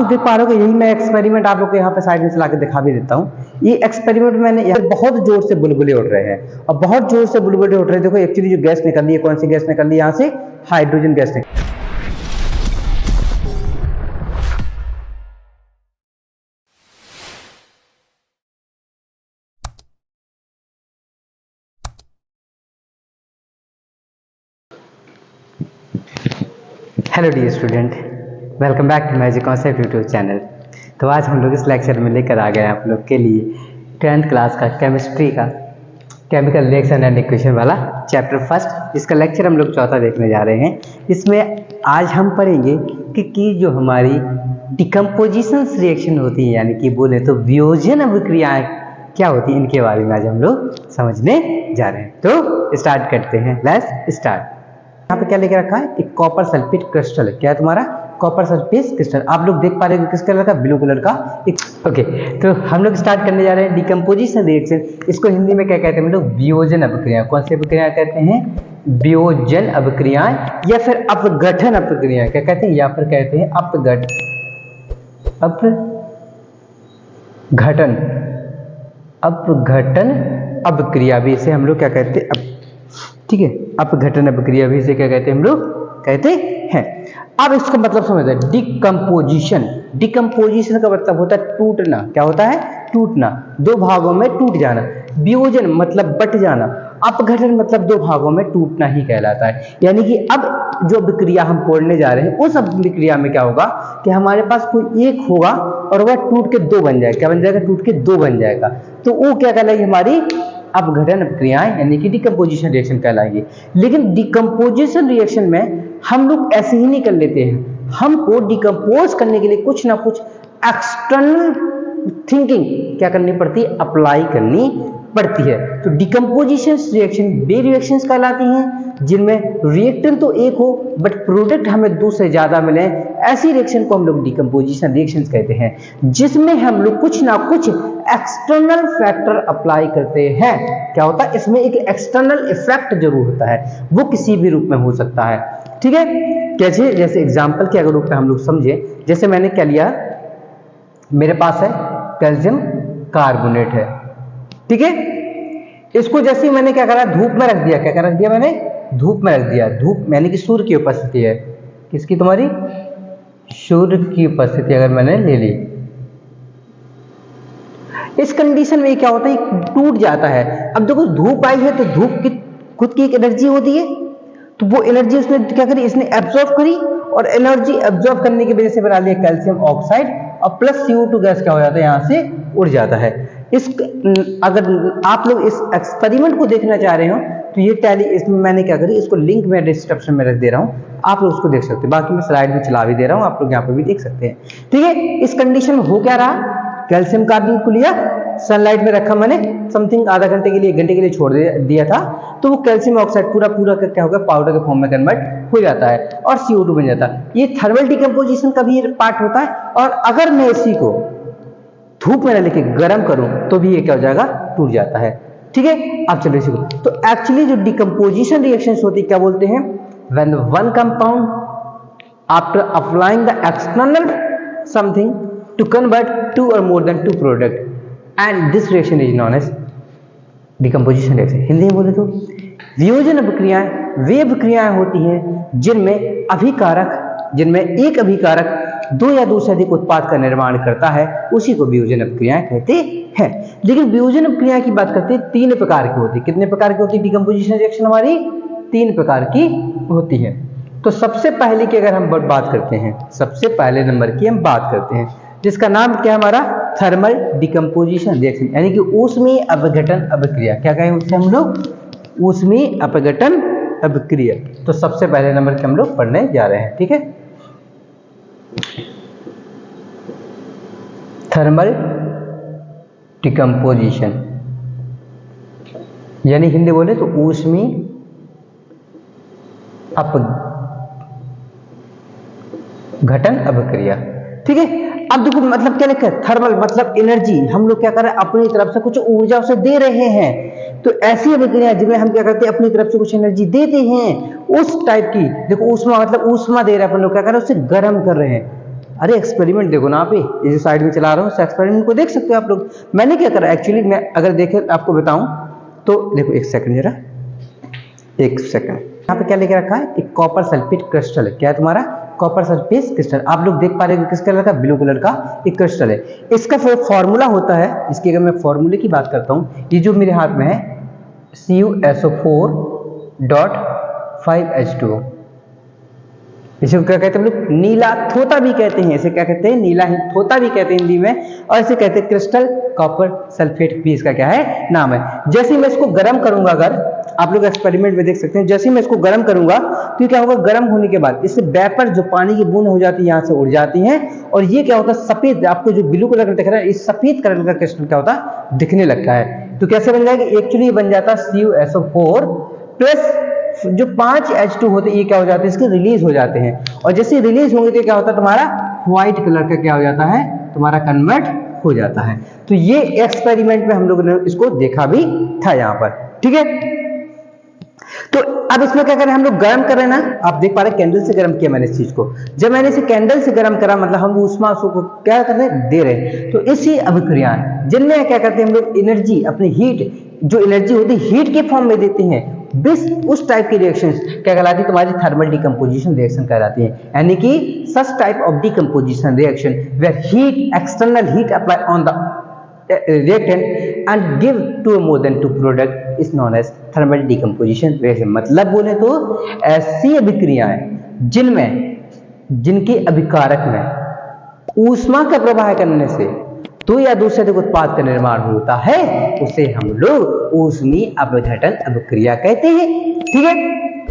लोग देख पा रहे हो कि यही मैं एक्सपेरिमेंट आप लोग को यहाँ पे साइड में चला के दिखा भी देता हूँ। ये एक्सपेरिमेंट मैंने यहाँ बहुत जोर से बुलबुले उड़ रहे हैं और बहुत जोर से बुलबुले उड़ रहे हैं। देखो एक्चुअली जो गैस निकल रही है, कौन सी गैस निकल रही है, यहाँ से हाइड्रोजन गैस निकल। Hello dear student, welcome back to magic concept YouTube channel. तो आज हम लोग इस लेक्चर में लेकर आ गए आप लोग के लिए 10th क्लास का केमिस्ट्री का केमिकल रिएक्शन एंड इक्वेशन वाला चैप्टर फर्स्ट। इसका लेक्चर हम लोग चौथा देखने जा रहे हैं। इसमें आज हम पढ़ेंगे कि जो हमारी डिकम्पोजिशन रिएक्शन होती है, यानी कि बोले तो वियोजन अभिक्रियाएं क्या होती है, इनके बारे में आज हम लोग समझने जा रहे हैं। तो स्टार्ट करते हैं, लेट्स स्टार्ट। यहाँ पे क्या लेके रखा है, एक कॉपर सल्फेट क्रिस्टल है। क्या है तुम्हारा, कॉपर सल्फेट क्रिस्टल। आप लोग देख पा रहे हो किस कलर का, ब्लू कलर का। ओके, तो हम लोग स्टार्ट करने जा रहे हैं डिकम्पोजिशन रिएक्शन। इसको हिंदी में क्या कहते हैं हम लोग, वियोजन अभिक्रिया। कौन सी अभिक्रिया कहते हैं, वियोजन अभिक्रियाएं या फिर अपघटन अभिक्रिया क्या कहते हैं, या फिर कहते हैं अपघटन अभिक्रिया भी इसे हम लोग क्या कहते हैं, ठीक है, अपघटन अभिक्रिया भी इसे क्या कहते हैं हम लोग कहते हैं। अब इसका मतलब समझते हैं, डिकम्पोजिशन का मतलब होता है टूटना। क्या होता है, टूटना, दो भागों में टूट जाना। वियोजन मतलब बट जाना। अपघटन मतलब दो भागों में टूटना ही कहलाता है। यानी कि अब जो अभिक्रिया हम पढ़ने जा रहे हैं, उस अभिक्रिया में क्या होगा कि हमारे पास कोई एक होगा और वह टूट के दो बन जाएगा। क्या बन जाएगा, टूट के दो बन जाएगा। तो वो क्या कहलाएगी, हमारी अपघटन अभिक्रियाएं यानी कि डिकम्पोजिशन रिएक्शन कहलाएगी। लेकिन डिकम्पोजिशन रिएक्शन में हम लोग ऐसे ही नहीं कर लेते हैं। हमको डिकम्पोज करने के लिए कुछ ना कुछ एक्सटर्नल थिंकिंग क्या करनी पड़ती है, अप्लाई करनी पड़ती है। तो डिकम्पोजिशन रिएक्शन वे रिएक्शंस कहलाती हैं जिनमें रिएक्टेंट तो एक हो बट प्रोडक्ट हमें दो से ज्यादा मिले। ऐसी रिएक्शन को हम लोग डिकम्पोजिशन रिएक्शंस कहते हैं, जिसमें हम लोग कुछ ना कुछ एक्सटर्नल फैक्टर अप्लाई करते हैं। क्या होता है, इसमें एक एक्सटर्नल इफेक्ट जरूर होता है, वो किसी भी रूप में हो सकता है। ठीक है, कैसे, जैसे एग्जाम्पल के अगर रूप में हम लोग समझे, जैसे मैंने क्या लिया, मेरे पास है कैल्शियम कार्बोनेट है, ठीक है। इसको जैसे मैंने क्या करा, धूप में रख दिया। क्या रख दिया मैंने, धूप में रख दिया। धूप यानी कि सूर्य की उपस्थिति है, किसकी, तुम्हारी सूर्य की उपस्थिति अगर मैंने ले ली, इस कंडीशन में क्या होता है, टूट जाता है। अब देखो धूप आई है तो धूप की खुद की एक एनर्जी होती है, तो वो एनर्जी उसने क्या करी, इसने एब्जॉर्ब करी और एनर्जी एब्जॉर्ब करने की वजह से बना लिया कैल्शियम ऑक्साइड और प्लस CO2 गैस क्या हो जाता है, यहाँ से उड़ जाता है। इस अगर आप लोग इस एक्सपेरिमेंट को देखना चाह रहे हो तो ये टैली, इसमें मैंने क्या करी, इसको लिंक मैं डिस्क्रिप्शन में रख दे रहा हूँ, आप लोग उसको देख सकते हैं। बाकी मैं स्लाइड में चला भी दे रहा हूँ, आप लोग यहाँ पे भी देख सकते हैं। ठीक है, इस कंडीशन में हो क्या रहा, कैल्शियम कार्बोनेट को लिया, सनलाइट में रखा मैंने, समथिंग आधा घंटे के लिए, 1 घंटे के लिए छोड़ दिया था, तो वो कैल्शियम ऑक्साइड पूरा क्या होगा, पाउडर के फॉर्म में कन्वर्ट हो जाता है और CO2 बन जाता है। ये थर्मल डिकम्पोजिशन का भी पार्ट होता है। और अगर मैं इसी को धूप में लेके गर्म करूं तो भी ये क्या हो जाएगा, टूट जाता है। ठीक है, अब चलो इसी को, तो एक्चुअली जो डिकम्पोजिशन रिएक्शंस होती है क्या बोलते हैं, when one compound after applying the external something to convert two or more than two product and this reaction is known as decomposition reaction। Hindi में बोले तो वियोजन अभिक्रियाएं वे अभिक्रियाएं होती हैं जिनमें एक अभिकारक दो या दो से अधिक उत्पाद का निर्माण करता है, उसी को वियोजन अभिक्रियाएं कहते हैं। लेकिन वियोजन अभिक्रिया की बात करते हैं, 3 प्रकार की होती है। कितने प्रकार की होती है डिकम्पोजिशन रिएक्शन, हमारी 3 प्रकार की होती है। तो सबसे पहले की अगर हम बात करते हैं, सबसे पहले नंबर की हम बात करते हैं, जिसका नाम क्या है हमारा, थर्मल डिकम्पोजिशन रिएक्शन, यानी कि ऊष्मीय अपघटन अभिक्रिया। क्या कहें उससे हम लोग, ऊष्मीय अपघटन अभिक्रिया। तो सबसे पहले नंबर के हम लोग पढ़ने जा रहे हैं। ठीक है, थर्मल डिकम्पोजिशन यानी हिंदी बोले तो ऊष्मीय अपघटन अभिक्रिया। ठीक है, अब देखो मतलब क्या लिखा है, थर्मल मतलब एनर्जी, हम लोग क्या कर रहे हैं, अपनी तरफ से कुछ ऊर्जा उसे दे रहे हैं। तो ऐसी अभिक्रिया जिनमें हम क्या करते हैं, अपनी तरफ से कुछ एनर्जी देते हैं, उस टाइप की। देखो ऊष्मा मतलब ऊष्मा दे रहे हैं अपन लोग, क्या कर रहे हैं, उसे गर्म कर रहे हैं। अरे एक्सपेरिमेंट देखो ना आप, ये जो साइड में चला रहा हूँ, उस एक्सपेरिमेंट को देख सकते हो आप लोग। मैंने क्या करा एक्चुअली, मैं अगर देखे आपको बताऊं तो देखो, एक सेकंड जरा, एक सेकंड। यहाँ पे क्या लेके रखा है, एक कॉपर सल्फेट क्रिस्टल है। क्या है तुम्हारा, कॉपर सल्फेट क्रिस्टल। आप लोग देख पा रहे हो किस कलर का, ब्लू कलर का एक क्रिस्टल है। इसका फॉर्मूला होता है, इसकी अगर मैं फॉर्मूले की बात करता हूँ, ये जो मेरे हाथ में है CuSO4.5H2O, इसे क्या कहते हैं हम लोग, नीला थोता भी कहते हैं। इसे क्या कहते हैं, नीला थोता भी कहते हैं हिंदी में, और इसे कहते हैं क्रिस्टल कॉपर सल्फेट भी इसका क्या है, नाम है। जैसे ही मैं इसको गर्म करूंगा, अगर आप लोग एक्सपेरिमेंट में देख सकते हैं, जैसे ही मैं इसको गर्म करूंगा तो क्या होगा, गर्म होने के बाद इससे वेपर जो पानी की बूंद हो जाती है यहाँ से उड़ जाती हैं, और ये क्या होता है, सफेद, आपको जो ब्लू कलर का दिख रहा है, इस सफेद कलर का क्रिस्टल क्या होता है, दिखने लगता है। तो कैसे बन जाएगा, एक्चुअली बन जाता है CuSO4 प्लस जो 5H2 होते हैं, ये क्या हो जाते हैं, इसके रिलीज हो जाते हैं, और जैसे रिलीज होंगे तो क्या होता है, तुम्हारा व्हाइट कलर का क्या हो जाता है, तुम्हारा कन्वर्ट हो जाता है। तो ये एक्सपेरिमेंट में हम लोगों ने इसको देखा भी था यहाँ पर, ठीक है। तो अब इसमें क्या करें, हम लोग गर्म कर रहे हैं ना, आप देख पा रहे हैं कैंडल से गर्म किया मैंने इस चीज को। जब मैंने इसे कैंडल से गर्म करा, मतलब हम ऊष्मा को क्या कर रहे हैं, दे रहे हैं। तो इसी अभिक्रियाएं जिनमें क्या करते हैं हम लोग, एनर्जी, अपनी हीट, जो एनर्जी होती है हीट के फॉर्म में देते हैं, उस टाइप की रिएक्शंस क्या कहलाती है, तुम्हारी थर्मल डिकम्पोजिशन रिएक्शन कहलाती है। यानी कि such type of decomposition reaction where heat, external heat apply on the reactant and give to more than two product is known as thermal decomposition reaction। मतलब बोले तो ऐसी अभिक्रियाएं जिनके अभिकारक में ऊष्मा का प्रवाह करने से दो या दूसरे उत्पाद का निर्माण होता है, उसे हम लोग ऊष्मीय अपघटन अभिक्रिया कहते हैं, ठीक है।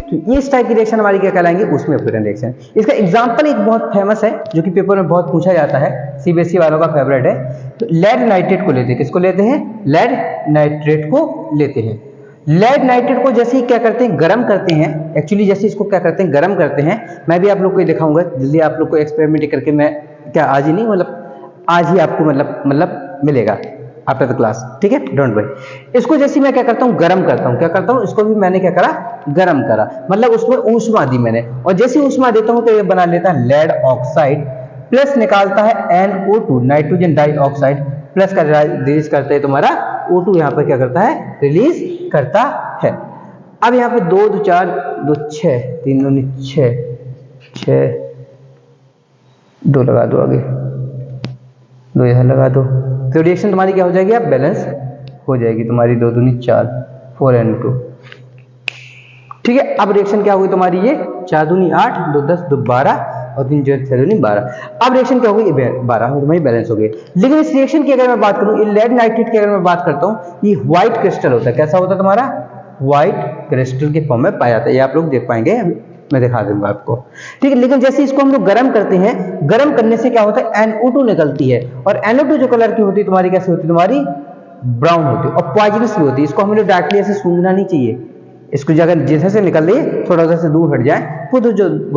तो इस टाइप की रिएक्शन हमारी क्या कहलाएंगे, ऊष्मीय अपघटन रिएक्शन। इसका एग्जांपल एक बहुत फेमस है, जो कि पेपर में बहुत पूछा जाता है, सीबीएसई वालों का फेवरेट है। तो लेड नाइट्रेट को लेते हैं, किसको लेते हैं, लेड नाइट्रेट को लेते हैं। लेड नाइट्रेट को जैसे ही क्या करते हैं, गर्म करते हैं, एक्चुअली जैसे इसको क्या करते हैं, गर्म करते हैं। मैं भी आप लोग को दिखाऊंगा जल्दी, आप लोग को एक्सपेरिमेंट करके, मैं क्या आज ही नहीं, मतलब आज ही आपको मतलब मिलेगा आफ्टर द क्लास, ठीक है, डोंट वरी। इसको जैसे मैं क्या करता हूँ, गर्म करता हूँ, क्या करता हूँ, इसको भी मैंने क्या करा, गर्म करा, मतलब उसमें ऊष्मा दी मैंने, और जैसे ऊष्मा देता हूँ तो ये बना लेता है लेड ऑक्साइड, प्लस निकालता है NO2 नाइट्रोजन डाइऑक्साइड, प्लस का रिलीज करता है तुम्हारा O2, यहाँ पर क्या करता है, रिलीज करता है। अब यहाँ पे 2 2 4 2 6 3 2 6 6 2 लगा दो, आगे 2 यहाँ लगा दो, तो रिएक्शन तुम्हारी क्या हो जाएगी, अब बैलेंस हो जाएगी तुम्हारी, 2 दूनी 4 4N2, ठीक है। अब रिएक्शन क्या होगी तुम्हारी, ये 4 दूनी 8 2 10 2 12 और 3 6 दूनी 12। अब रिएक्शन क्या होगी, 12 तुम्हारी बैलेंस हो गई। लेकिन इस रिएक्शन की अगर मैं बात करूं, लेड नाइट्रेट की अगर मैं बात करता हूं, ये व्हाइट क्रिस्टल होता है। कैसा होता है तुम्हारा, व्हाइट क्रिस्टल के फॉर्म में पाया जाता है, ये आप लोग देख पाएंगे, मैं दिखा दूंगा आपको, ठीक है। लेकिन जैसे इसको हम लोग गर्म करते हैं, गर्म करने से क्या होता है, NO2 निकलती है, और NO2 जो कलर की होती है तुम्हारी, कैसे होती है तुम्हारी, ब्राउन होती है, और पॉइजनस भी होती है। इसको हम लोग डायरेक्टली ऐसे सूंघना नहीं चाहिए, इसको अगर जैसे से निकल रही है थोड़ा सा से दूर हट जाए वो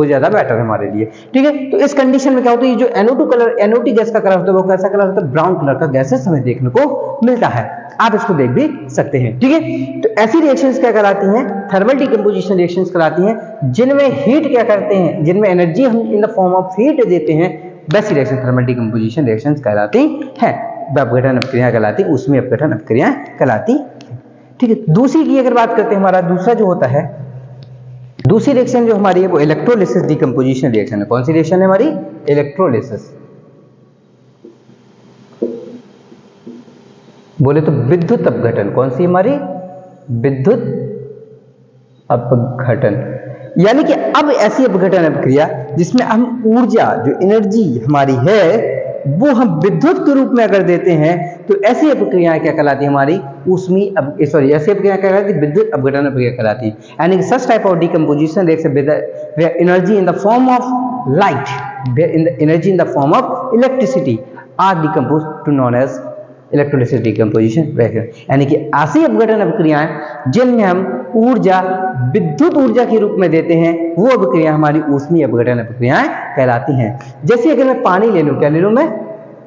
ज्यादा बेटर है हमारे लिए, ठीक है। तो इस कंडीशन में क्या होता है, जो NO2 कलर, NOT गैस का कलर होता है, वो कैसा कलर होता है, ब्राउन कलर का गैसेस हमें देखने को मिलता है। आप इसको देख भी सकते हैं, ठीक है। तो ऐसी रिएक्शंस क्या कहलाती हैं, थर्मल डिकम्पोजिशन रिएक्शंस कहलाती हैं, जिनमें हीट क्या करते हैं, जिनमें एनर्जी हम इन द फॉर्म ऑफ हीट देते हैं, वैसी रिएक्शन थर्मल डिकम्पोजिशन रिएक्शंस कहलाती हैं, अपघटन अपक्रिया कहलाती, उसमें अपघटन अपक्रिया कहलाती, ठीक है। दूसरी की अगर बात करते हैं, हमारा दूसरा जो होता है, दूसरी रिएक्शन जो हमारी है वो इलेक्ट्रोलिसिस डिकम्पोजिशन रिएक्शन है। कौन सी रिएक्शन है हमारी, इलेक्ट्रोलिसिस, बोले तो विद्युत अपघटन। कौन सी हमारी, विद्युत अपघटन। यानी कि अब ऐसी अपघटन अपक्रिया जिसमें हम ऊर्जा, जो एनर्जी हमारी है, वो हम विद्युत के रूप में अगर देते हैं, तो ऐसी अपक्रियाएं क्या कहलाती है हमारी, ऐसी अपक्रियाएं क्या कहलाती है, विद्युत अपघटन अपक्रिया कहलाती है। यानी कि such type of decomposition energy in the form of light, energy in the form of electricity are decompose to known as electrolysis decomposition reaction. यानी कि ऐसी अपघटन अपक्रियाएं जिनमें हम ऊर्जा विद्युत ऊर्जा के रूप में देते हैं, वो अपक्रिया हमारी ऊष्मीय अपघटन अपक्रियाएं कहलाती हैं। जैसे अगर मैं पानी ले लूं, क्या ले लूं मैं,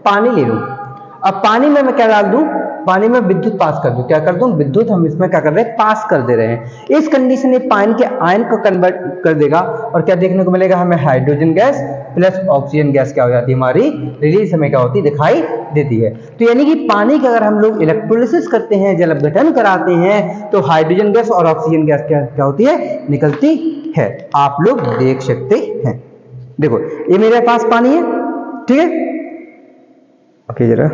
पानी ले लूं, अब पानी में मैं क्या डाल दूं, पानी में विद्युत पास कर दूं, क्या कर दूं, विद्युत हम इसमें क्या कर रहे हैं, पास कर दे रहे हैं। इस कंडीशन में पानी के आयन को कन्वर्ट कर देगा और क्या देखने को मिलेगा हमें, hydrogen gas plus oxygen gas क्या हो जाती है हमारी रिलीज, हमें क्या होती है, दिखाई देती है। तो यानी कि पानी का अगर हम लोग इलेक्ट्रोलिसिस करते हैं, जल अपघटन कराते हैं, तो हाइड्रोजन गैस और ऑक्सीजन गैस क्या होती है, निकलती है। आप लोग देख सकते हैं, देखो ये मेरे पास पानी है, ठीक है, ओके जरा,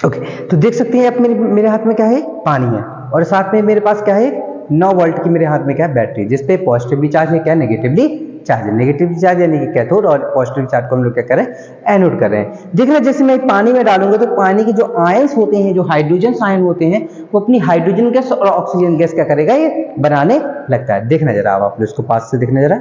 ओके, तो देख सकते हैं आप मेरे हाथ में क्या है, पानी है, और साथ में मेरे पास क्या है, 9 वोल्ट की मेरे हाथ में क्या है, बैटरी, जिसपे पॉजिटिवली चार्ज है, क्या नेगेटिवली चार्ज है। नेगेटिव चार्ज यानी कि कैथोड और पॉजिटिव चार्ज को हम लोग क्या कर रहे हैं, एनोड कर रहे हैं। देखना जैसे मैं पानी में डालूंगा तो पानी के जो आयंस होते हैं, जो हाइड्रोजन आयन होते हैं, वो अपनी हाइड्रोजन गैस और ऑक्सीजन गैस क्या करेगा, ये बनाने लगता है। देखना जरा, आप लोग इसको पास से देखना जरा,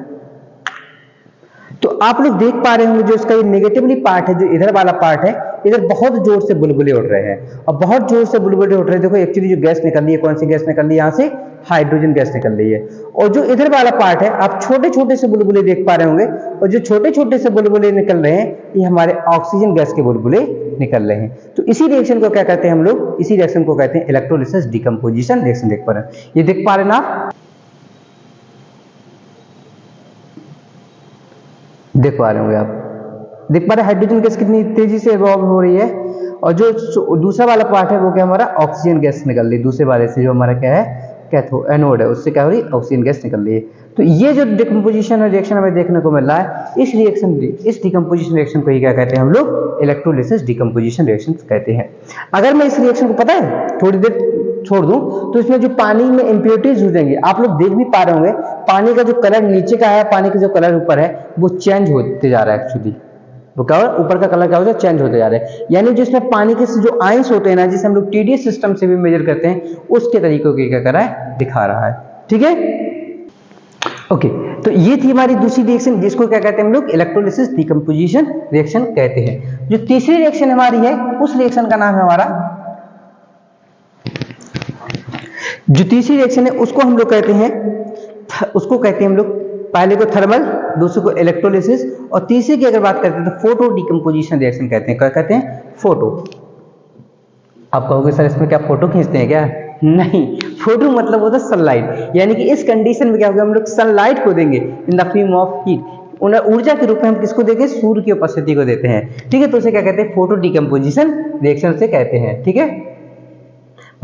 तो आप लोग देख पा रहे होंगे जो इसका ये नेगेटिवली पार्ट है, जो इधर वाला पार्ट है, इधर बहुत जोर से बुलबुले उड़ रहे हैं और बहुत जोर से बुलबुले उड़ रहे हैं। देखो एक्चुअली जो गैस निकल रही है, कौन सी गैस निकल रही है, यहाँ से हाइड्रोजन गैस निकल रही है। और जो इधर वाला पार्ट है, आप छोटे छोटे से बुलबुले देख पा रहे होंगे, और जो छोटे छोटे से बुलबुले निकल रहे हैं, ये हमारे ऑक्सीजन गैस के बुलबुले निकल रहे हैं। तो इसी रिएक्शन को क्या कहते हैं हम लोग, इसी रिएक्शन को कहते हैं इलेक्ट्रोलिसिस डिकम्पोजिशन रिएक्शन। देख पा रहे हैं, ये देख पा रहे हैं ना आप, देख पा रहे होंगे आप, देख पा रहे हैं हाइड्रोजन गैस कितनी तेजी से इवॉल्व हो रही है, और जो दूसरा वाला पार्ट है वो क्या हमारा ऑक्सीजन गैस निकल रही है, दूसरे वाले से जो हमारा क्या है, कैथोड एनोड है, उससे क्या हो रही है, ऑक्सीजन गैस निकल रही है। तो ये जो डिकम्पोजिशन रिएक्शन हमें देखने को मिल रहा है, इस डिकम्पोजिशन रिएक्शन को ही क्या कहते हैं हम लोग, इलेक्ट्रोलिसिस डिकम्पोजिशन रिएक्शन कहते हैं। अगर मैं इस रिएक्शन को पता है थोड़ी देर छोड़ दूं, तो इसमें जो पानी में इंप्योरिटीज हो जाएंगी, आप लोग देख भी पा रहे होंगे, पानी का जो कलर नीचे का है, पानी का जो कलर ऊपर है, वो चेंज होते जा रहा है। एक्चुअली वो क्या हो रहा है, ऊपर का कलर क्या होता है, चेंज होते जा रहे हैं। यानी जिसमें पानी के जो आयंस होते हैं ना, जिसे हम लोग टीडीएस सिस्टम से भी मेजर करते हैं, उसके तरीकों की क्या कर रहा है, दिखा रहा है, ठीक है, ओके। तो ये थी हमारी दूसरी रिएक्शन, जिसको क्या कहते हैं हम लोग, इलेक्ट्रोलिसिस डिकम्पोजिशन रिएक्शन कहते हैं। जो तीसरी रिएक्शन हमारी है, उस रिएक्शन का नाम है हमारा, जो तीसरी रिएक्शन है उसको हम लोग कहते हैं, हम लोग पहले को थर्मल, दूसरे को इलेक्ट्रोलिसिस, और तीसरे की अगर बात करते हैं तो फोटो डिकम्पोजिशन रिएक्शन कहते हैं। क्या कहते हैं, फोटो। आप कहोगे सर इसमें क्या फोटो खींचते हैं क्या, नहीं, फोटो मतलब होता है सनलाइट, यानी कि इस कंडीशन में क्या होगा, हम लोग सनलाइट को देंगे इन द फॉर्म ऑफ हीट, उन्हें ऊर्जा के रूप में हम किसको देंगे, सूर्य की उपस्थिति को देते हैं, ठीक है। तो उसे क्या कहते हैं, फोटो डिकम्पोजिशन रिएक्शन से कहते हैं, ठीक है।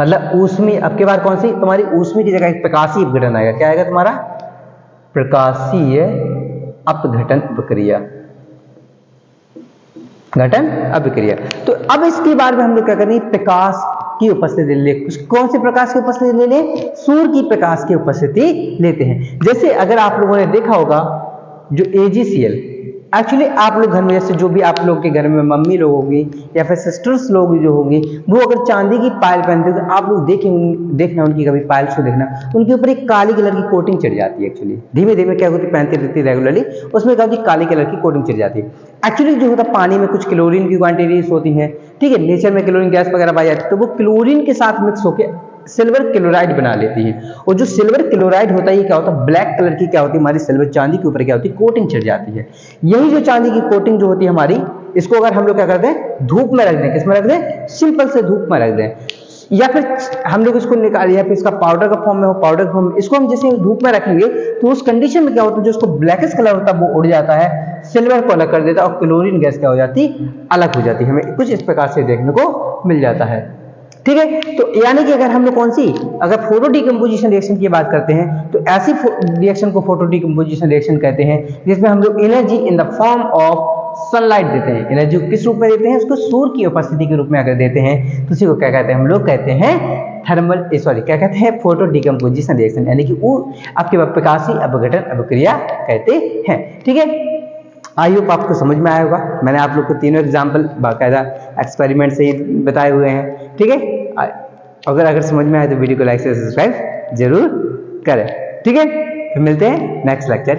मतलब ऊष्मी, अब के बार कौन सी तुम्हारी ऊष्मी की जगह एक प्रकाशीय अपघटन आएगा, क्या आएगा तुम्हारा, प्रकाशीय अपघटन प्रक्रिया, घटन अभिक्रिया। तो अब इसके बारे में हम लोग क्या करेंगे, प्रकाश की उपस्थिति ले, कौन से प्रकाश की उपस्थिति ले लें, सूर्य की प्रकाश की उपस्थिति लेते हैं। जैसे अगर आप लोगों ने देखा होगा जो AgCl, एक्चुअली आप लोग घर में, जैसे जो भी आप लोग के घर में मम्मी लोग होगी या फिर सिस्टर्स लोग जो होंगी, वो अगर चांदी की पायल पहनते हो तो आप लोग देखना उनकी कभी पायल को देखना, उनके ऊपर एक काली कलर की कोटिंग चढ़ जाती है। एक्चुअली धीमे धीमे क्या होती है, पहनती रहती है रेगुलरली, उसमें क्या होती है, काली कलर की कोटिंग चढ़ जाती है। एक्चुअली जो होता है पानी में कुछ क्लोरीन की क्वांटिटीज होती हैं, ठीक है, नेचर में क्लोरीन गैस वगैरह पाई जाती है, तो वो क्लोरीन के साथ मिक्स होकर सिल्वर क्लोराइड बना लेती है। और जो सिल्वर क्लोराइड होता है, ये क्या होता है, ब्लैक कलर की क्या होती है, हमारी सिल्वर चांदी के ऊपर क्या होती है, कोटिंग चढ़ जाती है। यही जो चांदी की कोटिंग जो होती है हमारी, इसको अगर हम लोग क्या करते हैं, धूप में रख दें, किसमें रख दें, सिंपल से धूप में रख दें, या फिर हम लोग इसको निकालिए, या फिर इसका पाउडर का फॉर्म में हो, पाउडर फॉर्म में इसको हम जैसे धूप में रखेंगे, तो उस कंडीशन में क्या होता है, जो उसको ब्लैकिश कलर होता है वो उड़ जाता है, सिल्वर को अलग कर देता है, और क्लोरीन गैस क्या हो जाती, अलग हो जाती है। हमें कुछ इस प्रकार से देखने को मिल जाता है, ठीक है। तो यानी कि अगर हम लोग कौन सी, अगर फोटो डिकम्पोजिशन रिएक्शन की बात करते हैं, तो ऐसी रिएक्शन को फोटो डिकम्पोजिशन रिएक्शन कहते हैं, जिसमें हम लोग energy in the form of sunlight देते हैं। एनर्जी किस रूप में देते हैं, उसको सूर्य की उपस्थिति के रूप में अगर देते हैं, तो उसी को क्या कहते हैं, हम लोग कहते हैं थर्मल, क्या कहते हैं, फोटो डिकम्पोजिशन रिएक्शन, यानी कि वो आपके प्रकाशीय अपघटन अभिक्रिया कहते हैं, ठीक है। आई होप आपको समझ में आया होगा। मैंने आप लोग को तीनों एग्जाम्पल बाकायदा एक्सपेरिमेंट से ही बताए हुए हैं, ठीक है। अगर समझ में आए तो वीडियो को लाइक से सब्सक्राइब जरूर करें, ठीक है। फिर मिलते हैं नेक्स्ट लेक्चर